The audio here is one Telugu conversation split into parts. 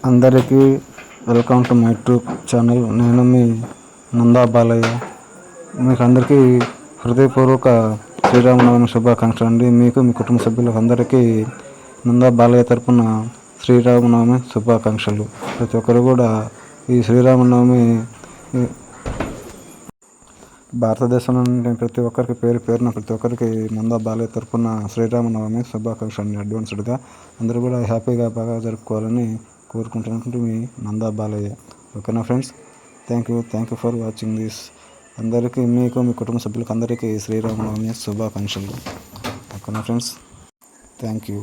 అందరికీ welcome to my YouTube channel. నేను మీ నందా బాలయ్య. మీకు అందరికీ హృదయపూర్వక శ్రీరామనవమి శుభాకాంక్షలు అండి. మీకు మీ కుటుంబ సభ్యులకు అందరికీ నందా బాలయ్య తరపున శ్రీరామనవమి శుభాకాంక్షలు. ప్రతి ఒక్కరు కూడా ఈ శ్రీరామనవమి భారతదేశంలో ప్రతి ఒక్కరికి పేరున ప్రతి ఒక్కరికి నందా బాలయ్య తరపున శ్రీరామనవమి శుభాకాంక్షలు అండి. అడ్వాన్స్డ్గా అందరూ కూడా హ్యాపీగా బాగా జరుపుకోవాలని కోరుకుంటున్నట్టు మీ నందా బాలయ్య. ఓకేనా friends, thank you for watching this. అందరికీ మీకు మీ కుటుంబ సభ్యులకు అందరికీ శ్రీరామనవమి శుభాకాంక్షలు. ఓకేనా ఫ్రెండ్స్, థ్యాంక్ యూ.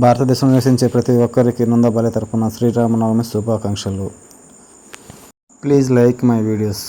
భారతదేశంలో నివసించే ప్రతి ఒక్కరికి నందా బాలయ్య తరపున శ్రీరామనవమి శుభాకాంక్షలు. Please like my videos.